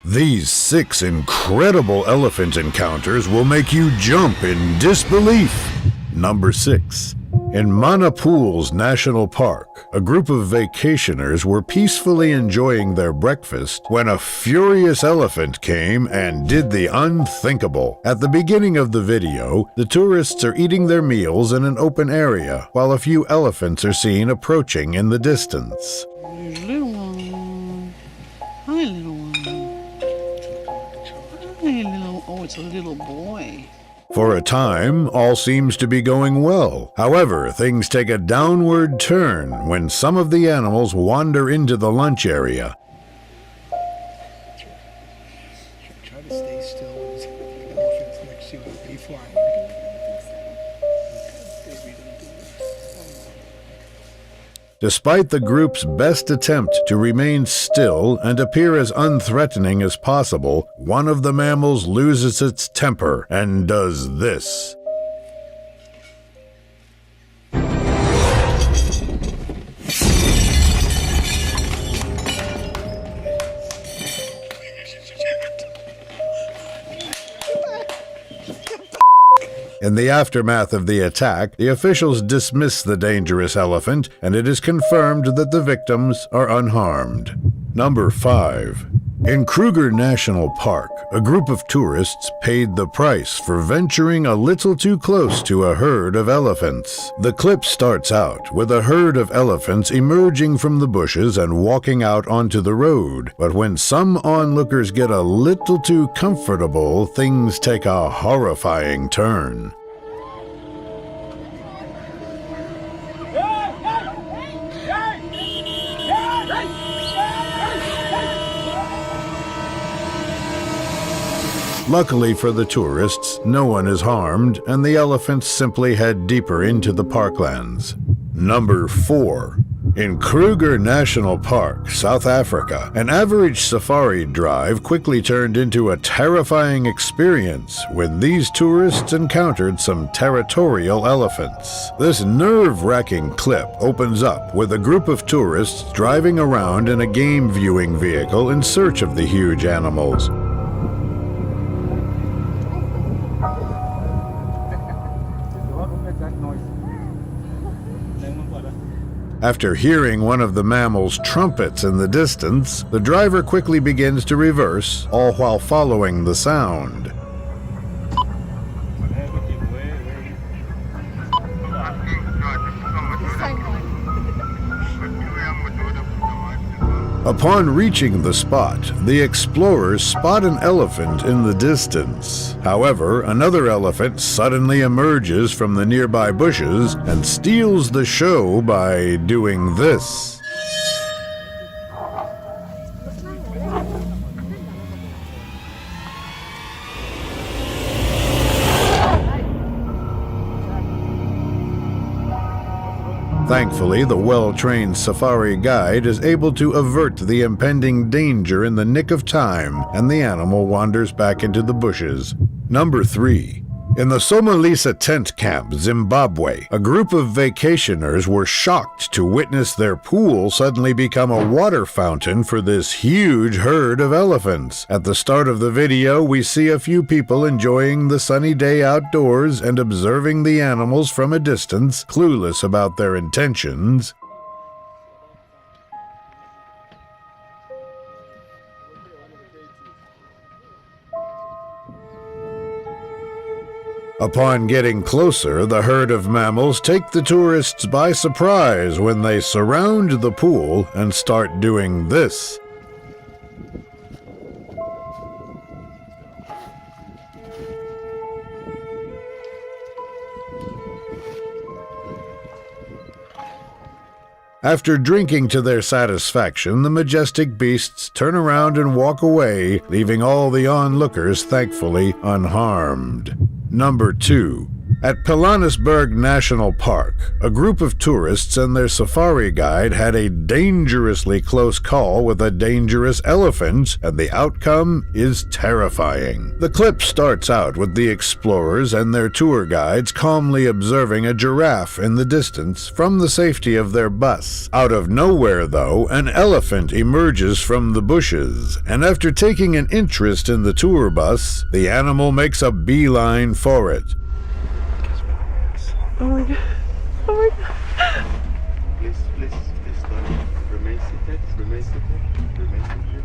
These 6 incredible elephant encounters will make you jump in disbelief. Number 6. In Manapul's National Park, a group of vacationers were peacefully enjoying their breakfast when a furious elephant came and did the unthinkable. At the beginning of the video, the tourists are eating their meals in an open area, while a few elephants are seen approaching in the distance. Little one. Hi, little one. Hi, little. Oh, it's a little boy. For a time, all seems to be going well. However, things take a downward turn when some of the animals wander into the lunch area. Try to stay still when the elephant's next to you and be flying. Despite the group's best attempt to remain still and appear as unthreatening as possible, one of the mammals loses its temper and does this. In the aftermath of the attack, the officials dismiss the dangerous elephant, and it is confirmed that the victims are unharmed. Number 5. In Kruger National Park, a group of tourists paid the price for venturing a little too close to a herd of elephants. The clip starts out with a herd of elephants emerging from the bushes and walking out onto the road. But when some onlookers get a little too comfortable, things take a horrifying turn. Luckily for the tourists, no one is harmed, and the elephants simply head deeper into the parklands. Number 4. In Kruger National Park, South Africa, an average safari drive quickly turned into a terrifying experience when these tourists encountered some territorial elephants. This nerve-wracking clip opens up with a group of tourists driving around in a game viewing vehicle in search of the huge animals. After hearing one of the mammal's trumpets in the distance, the driver quickly begins to reverse, all while following the sound. Upon reaching the spot, the explorers spot an elephant in the distance. However, another elephant suddenly emerges from the nearby bushes and steals the show by doing this. Thankfully, the well-trained safari guide is able to avert the impending danger in the nick of time, and the animal wanders back into the bushes. Number 3. In the Somalisa tent camp, Zimbabwe, a group of vacationers were shocked to witness their pool suddenly become a water fountain for this huge herd of elephants. At the start of the video, we see a few people enjoying the sunny day outdoors and observing the animals from a distance, clueless about their intentions. Upon getting closer, the herd of mammals take the tourists by surprise when they surround the pool and start doing this. After drinking to their satisfaction, the majestic beasts turn around and walk away, leaving all the onlookers thankfully unharmed. Number 2. At Pilanesberg National Park, a group of tourists and their safari guide had a dangerously close call with a dangerous elephant, and the outcome is terrifying. The clip starts out with the explorers and their tour guides calmly observing a giraffe in the distance from the safety of their bus. Out of nowhere, though, an elephant emerges from the bushes, and after taking an interest in the tour bus, the animal makes a beeline for it. Oh my god. Oh my god. Please don't remain seated. Remain seated. Remain seated.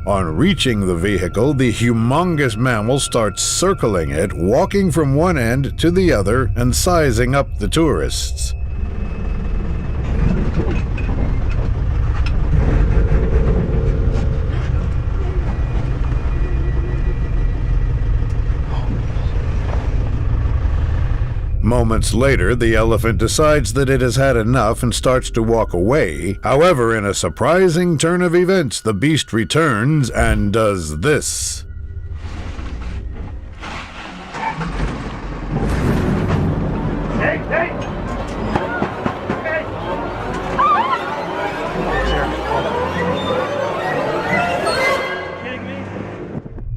On reaching the vehicle, the humongous mammal starts circling it, walking from one end to the other and sizing up the tourists. Moments later, the elephant decides that it has had enough and starts to walk away. However, in a surprising turn of events, the beast returns and does this.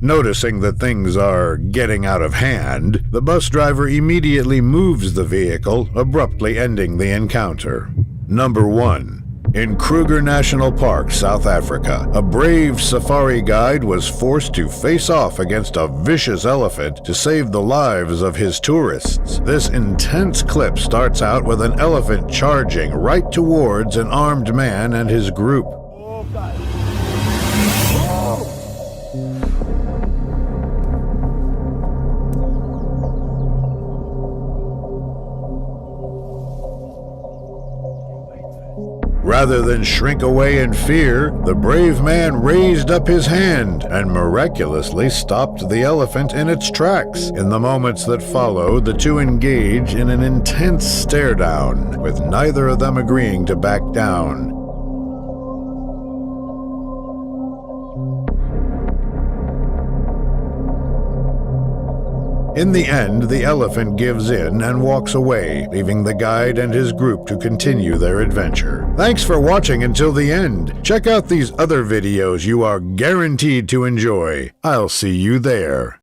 Noticing that things are getting out of hand, the bus driver immediately moves the vehicle, abruptly ending the encounter. Number 1. In Kruger National Park, South Africa, a brave safari guide was forced to face off against a vicious elephant to save the lives of his tourists. This intense clip starts out with an elephant charging right towards an armed man and his group. Oh, God. Rather than shrink away in fear, the brave man raised up his hand and miraculously stopped the elephant in its tracks. In the moments that followed, the two engage in an intense stare-down, with neither of them agreeing to back down. In the end, the elephant gives in and walks away, leaving the guide and his group to continue their adventure. Thanks for watching until the end. Check out these other videos you are guaranteed to enjoy. I'll see you there.